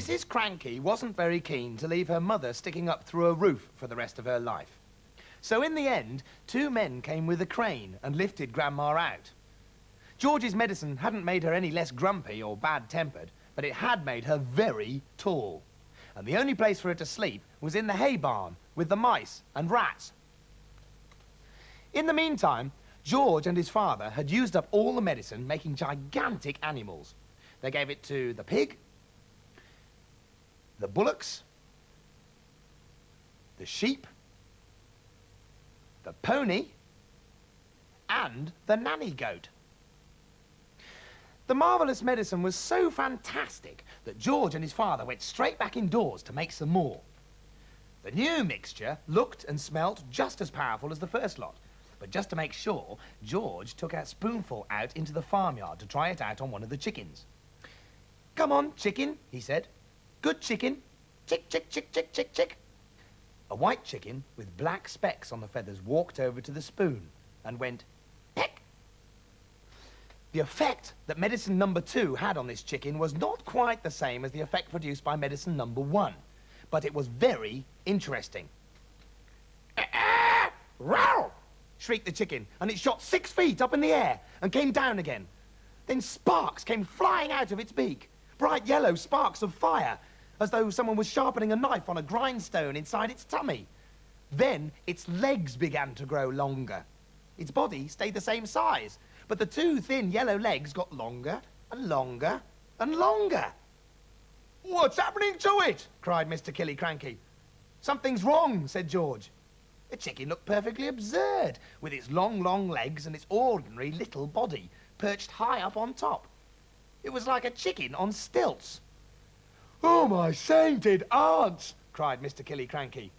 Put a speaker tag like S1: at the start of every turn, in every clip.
S1: Mrs. Cranky wasn't very keen to leave her mother sticking up through a roof for the rest of her life. So in the end, 2 men came with a crane and lifted Grandma out. George's medicine hadn't made her any less grumpy or bad-tempered, but it had made her very tall. And the only place for her to sleep was in the hay barn with the mice and rats. In the meantime, George and his father had used up all the medicine making gigantic animals. They gave it to the pig, the bullocks, the sheep, the pony, and the nanny goat. The Marvellous medicine was so fantastic that George and his father went straight back indoors to make some more. The new mixture looked and smelt just as powerful as the first lot, but just to make sure, George took a spoonful out into the farmyard to try it out on one of the chickens. "Come on, chicken," he said. "Good chicken. Chick, chick, chick, chick, chick, chick." A white chicken with black specks on the feathers walked over to the spoon and went, peck. The effect that medicine number 2 had on this chicken was not quite the same as the effect produced by medicine number 1, but it was very interesting. "Row!" shrieked the chicken, and it shot 6 feet up in the air and came down again. Then sparks came flying out of its beak, bright yellow sparks of fire, as though someone was sharpening a knife on a grindstone inside its tummy. Then its legs began to grow longer. Its body stayed the same size, but the 2 thin yellow legs got longer and longer and longer. "What's happening to it?" cried Mr. Killicranky. "Something's wrong," said George. The chicken looked perfectly absurd, with its long, long legs and its ordinary little body perched high up on top. It was like a chicken on stilts. "Oh, my sainted aunts!" cried Mr. Killicranky.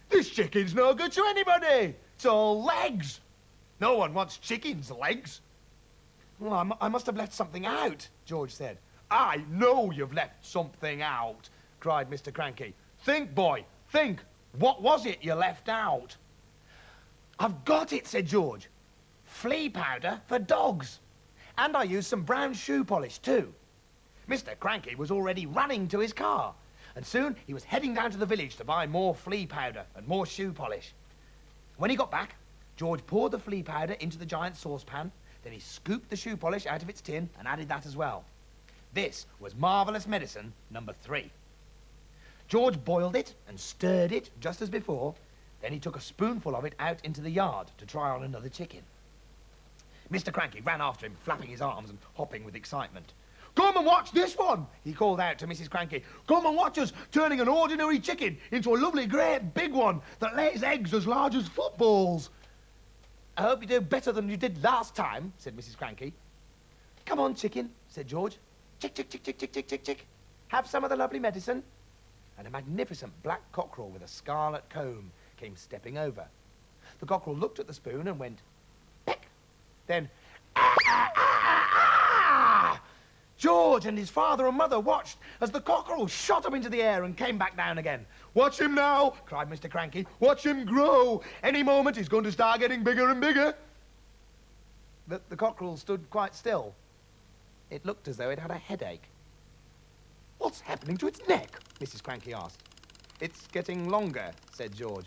S1: "This chicken's no good to anybody. It's all legs. No one wants chicken's legs." "Well, I must have left something out," George said. "I know you've left something out," cried Mr. Cranky. "Think, boy, think. What was it you left out?" "I've got it," said George. "Flea powder for dogs. And I used some brown shoe polish, too." Mr. Cranky was already running to his car, and soon he was heading down to the village to buy more flea powder and more shoe polish. When he got back, George poured the flea powder into the giant saucepan, then he scooped the shoe polish out of its tin and added that as well. This was Marvellous medicine number 3. George boiled it and stirred it just as before, then he took a spoonful of it out into the yard to try on another chicken. Mr. Cranky ran after him, flapping his arms and hopping with excitement. "Come and watch this one," he called out to Mrs. Cranky. "Come and watch us turning an ordinary chicken into a lovely great big one that lays eggs as large as footballs." "I hope you do better than you did last time," said Mrs. Cranky. "Come on, chicken," said George. "Chick, chick, chick, chick, chick, chick, chick, chick. Have some of the lovely medicine." And a magnificent black cockerel with a scarlet comb came stepping over. The cockerel looked at the spoon and went, peck. Then, ah, ah, ah, ah! George and his father and mother watched as the cockerel shot up into the air and came back down again. "Watch him now," cried Mr. Cranky. "Watch him grow. Any moment he's going to start getting bigger and bigger." The cockerel stood quite still. It looked as though it had a headache. "What's happening to its neck?" Mrs. Cranky asked. "It's getting longer," said George.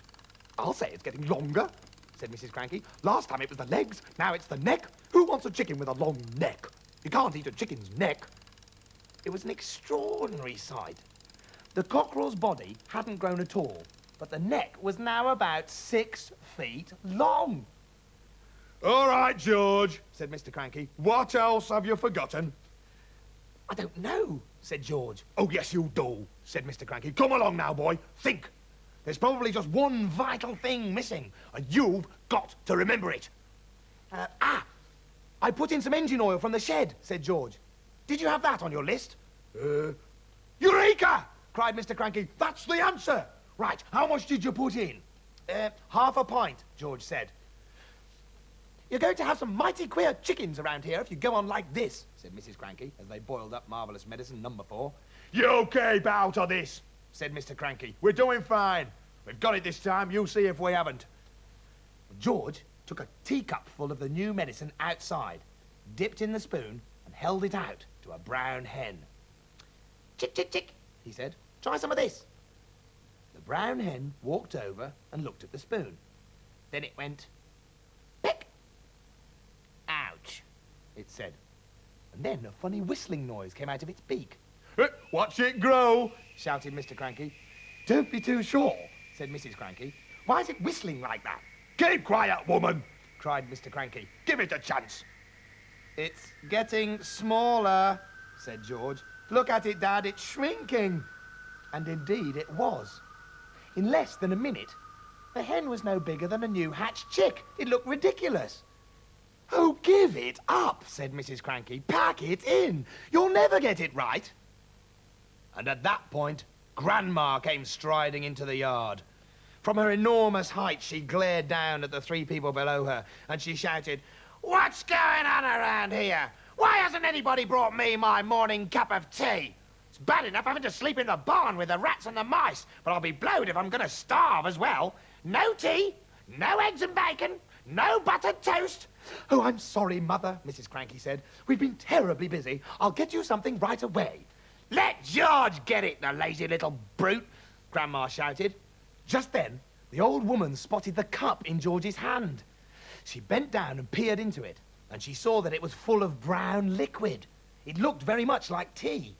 S1: "I'll say it's getting longer," said Mrs. Cranky. "Last time it was the legs, now it's the neck. Who wants a chicken with a long neck? You can't eat a chicken's neck." It was an extraordinary sight. The cockerel's body hadn't grown at all, but the neck was now about 6 feet long. "All right, George," said Mr. Cranky. "What else have you forgotten?" "I don't know," said George. "Oh, yes, you do," said Mr. Cranky. "Come along now, boy. Think. There's probably just one vital thing missing, and you've got to remember it." I put in some engine oil from the shed," said George. "Did you have that on your list?" Eureka! cried Mr. Cranky. "That's the answer. Right, how much did you put in?" Half a pint," George said. "You're going to have some mighty queer chickens around here if you go on like this," said Mrs. Cranky, as they boiled up Marvellous medicine number 4. "You keep out of this," said Mr. Cranky. "We're doing fine. We've got it this time. You see if we haven't." George took a teacupful of the new medicine outside, dipped in the spoon, and held it out to a brown hen. "Chick, chick, chick, he said. Try some of this. The brown hen walked over and looked at the spoon. Then it went, pick. Ouch, it said. And then a funny whistling noise came out of its beak.
S2: Watch it grow,
S1: shouted Mr. Cranky. Don't be too sure, said Mrs. Cranky. Why is it whistling like that?
S2: Keep quiet, woman,
S1: cried Mr. Cranky.
S2: give it a chance.
S1: It's getting smaller, said George. Look at it, Dad, it's shrinking. And indeed it was. In less than a minute, the hen was no bigger than a new hatched chick. It looked ridiculous. Oh, give it up, said Mrs. Cranky. Pack it in. You'll never get it right. And at that point, Grandma came striding into the yard. From her enormous height, she glared down at the three people below her, and she shouted, "What's going on around here? Why hasn't anybody brought me my morning cup of tea? It's bad enough having to sleep in the barn with the rats and the mice, but I'll be blowed if I'm going to starve as well. No tea, no eggs and bacon, no buttered toast." "Oh, I'm sorry, Mother," Mrs. Cranky said. "We've been terribly busy. I'll get you something right away." "Let George get it, the lazy little brute," Grandma shouted. Just then, the old woman spotted the cup in George's hand. She bent down and peered into it, and she saw that it was full of brown liquid. It looked very much like tea.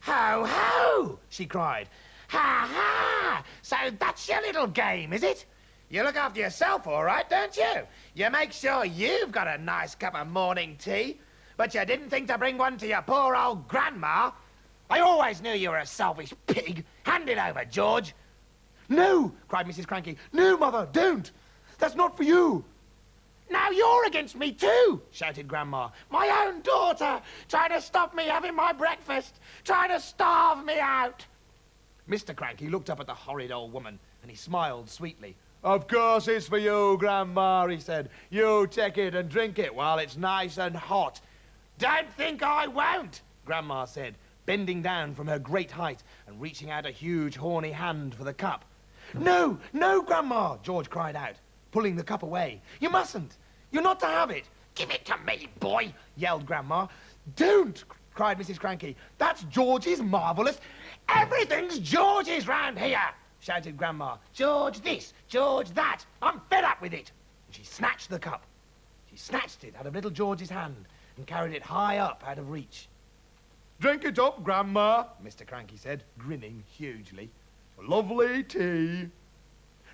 S1: "Ho, ho!" she cried. "Ha, ha! So that's your little game, is it? You look after yourself all right, don't you? You make sure you've got a nice cup of morning tea, but you didn't think to bring one to your poor old Grandma. I always knew you were a selfish pig. Hand it over, George." "No," cried Mrs. Cranky. "No, Mother, don't. That's not for you." "Now you're against me too," shouted Grandma. "My own daughter, trying to stop me having my breakfast, trying to starve me out." Mr. Cranky looked up at the horrid old woman, and he smiled sweetly.
S2: Of course it's for you, Grandma, he said. You take it and drink it while it's nice and hot.
S1: "Don't think I won't," Grandma said, bending down from her great height and reaching out a huge horny hand for the cup. "No, no, Grandma," George cried out, pulling the cup away. "You mustn't. You're not to have it." "Give it to me, boy," yelled Grandma. "Don't," cried Mrs. Cranky. "That's George's Marvellous." "Everything's George's round here," shouted Grandma. "George this, George that. I'm fed up with it." And she snatched the cup. She snatched it out of little George's hand and carried it high up out of reach.
S2: Drink it up, Grandma,
S1: Mr. Cranky said, grinning hugely.
S2: Lovely tea.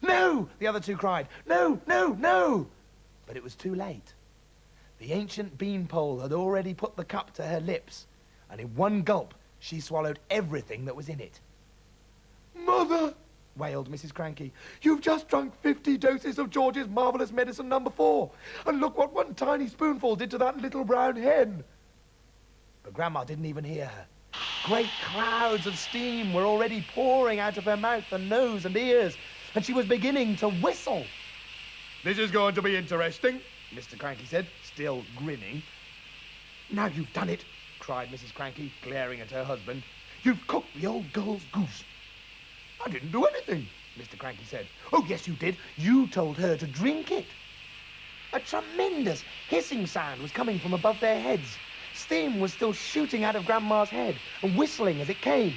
S1: "No!" the other two cried. "No, no, no!" But it was too late. The ancient beanpole had already put the cup to her lips, and in one gulp she swallowed everything that was in it.
S2: Mother,
S1: wailed Mrs. Cranky,
S2: you've just drunk 50 doses of George's Marvellous Medicine No. 4, and look what one tiny spoonful did to that little brown hen.
S1: But Grandma didn't even hear her. Great clouds of steam were already pouring out of her mouth and nose and ears, and she was beginning to whistle.
S2: This is going to be interesting,
S1: Mr. Cranky said, still grinning. "Now you've done it," cried Mrs. Cranky, glaring at her husband. "You've cooked the old girl's goose."
S2: I didn't do anything,
S1: Mr. Cranky said. "Oh, yes, you did. You told her to drink it." A tremendous hissing sound was coming from above their heads. Steam was still shooting out of Grandma's head and whistling as it came.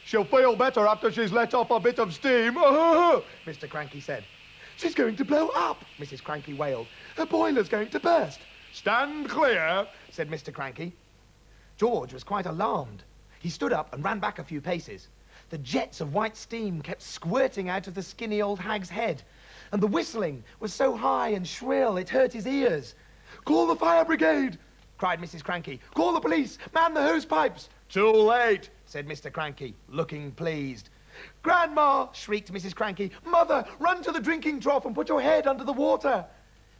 S2: She'll feel better after she's let off a bit of steam,
S1: Mr. Cranky said. "She's going to blow up," Mrs. Cranky wailed. "Her boiler's going to burst."
S2: Stand clear,
S1: said Mr. Cranky. George was quite alarmed. He stood up and ran back a few paces. The jets of white steam kept squirting out of the skinny old hag's head, and the whistling was so high and shrill it hurt his ears.
S2: Call the fire brigade,
S1: cried Mrs. Cranky. "Call the police! Man the hose pipes!"
S2: Too late,
S1: said Mr. Cranky, looking pleased. "Grandma!" shrieked Mrs. Cranky. "Mother, run to the drinking trough and put your head under the water."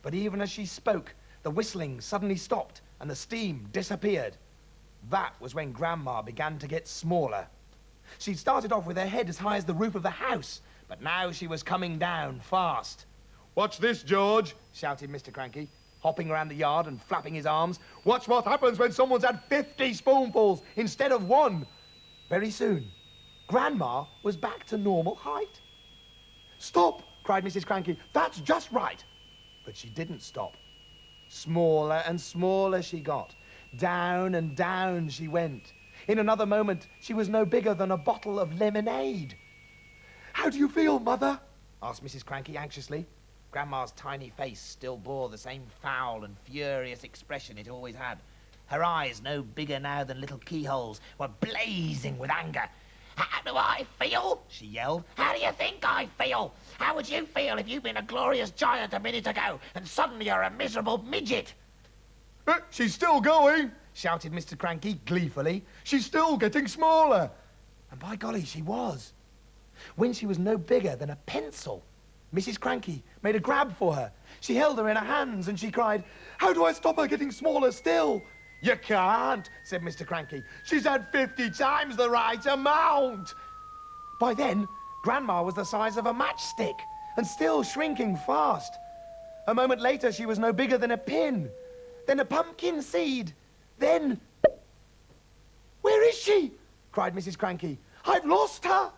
S1: But even as she spoke, the whistling suddenly stopped and the steam disappeared. That was when Grandma began to get smaller. She'd started off with her head as high as the roof of the house, but now she was coming down fast.
S2: "Watch this, George,"
S1: shouted Mr. Cranky, hopping around the yard and flapping his arms. "Watch what happens when someone's had 50 spoonfuls instead of one." Very soon, Grandma was back to normal height. "Stop!" cried Mrs. Cranky. "That's just right." But she didn't stop. Smaller and smaller she got. Down and down she went. In another moment, she was no bigger than a bottle of lemonade.
S2: How do you feel, Mother?
S1: Asked Mrs. Cranky anxiously. Grandma's tiny face still bore the same foul and furious expression it always had. Her eyes, no bigger now than little keyholes, were blazing with anger. "How do I feel?" she yelled. "How do you think I feel? How would you feel if you'd been a glorious giant a minute ago and suddenly you're a miserable midget?"
S2: She's still going,
S1: shouted Mr. Cranky gleefully.
S2: She's still getting smaller.
S1: And by golly, she was. When she was no bigger than a pencil, Mrs. Cranky made a grab for her. She held her in her hands and she cried,
S2: "How do I stop her getting smaller still?"
S1: "You can't," said Mr. Cranky.
S2: "She's had 50 times the right amount."
S1: By then, Grandma was the size of a matchstick and still shrinking fast. A moment later, she was no bigger than a pin, then a pumpkin seed, then... "Where is she?" cried Mrs. Cranky. "I've lost her."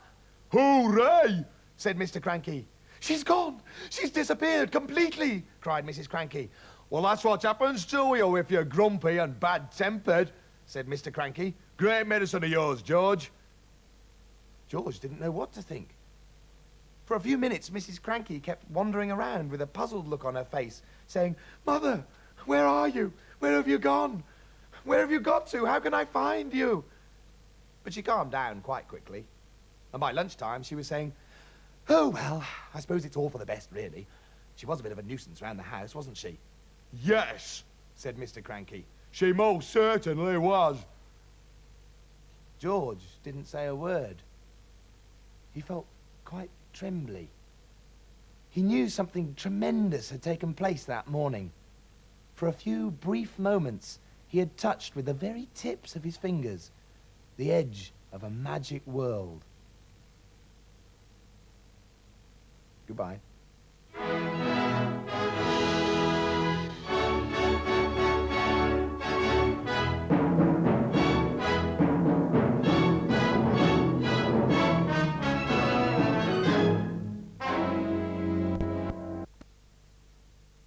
S2: "Hooray!"
S1: said Mr. Cranky.
S2: "She's gone. She's disappeared completely,"
S1: cried Mrs. Cranky.
S2: "Well, that's what happens to you if you're grumpy and bad-tempered,"
S1: said Mr. Cranky.
S2: "Great medicine of yours, George."
S1: George didn't know what to think. For a few minutes, Mrs. Cranky kept wandering around with a puzzled look on her face, saying,
S2: "Mother, where are you? Where have you gone? Where have you got to? How can I find you?"
S1: But she calmed down quite quickly. And by lunchtime, she was saying, "Oh, well, I suppose it's all for the best, really. She was a bit of a nuisance round the house, wasn't she?"
S2: "Yes,"
S1: said Mr. Cranky.
S2: "she most certainly was."
S1: George didn't say a word. He felt quite trembly. He knew something tremendous had taken place that morning. For a few brief moments, he had touched with the very tips of his fingers the edge of a magic world. Goodbye.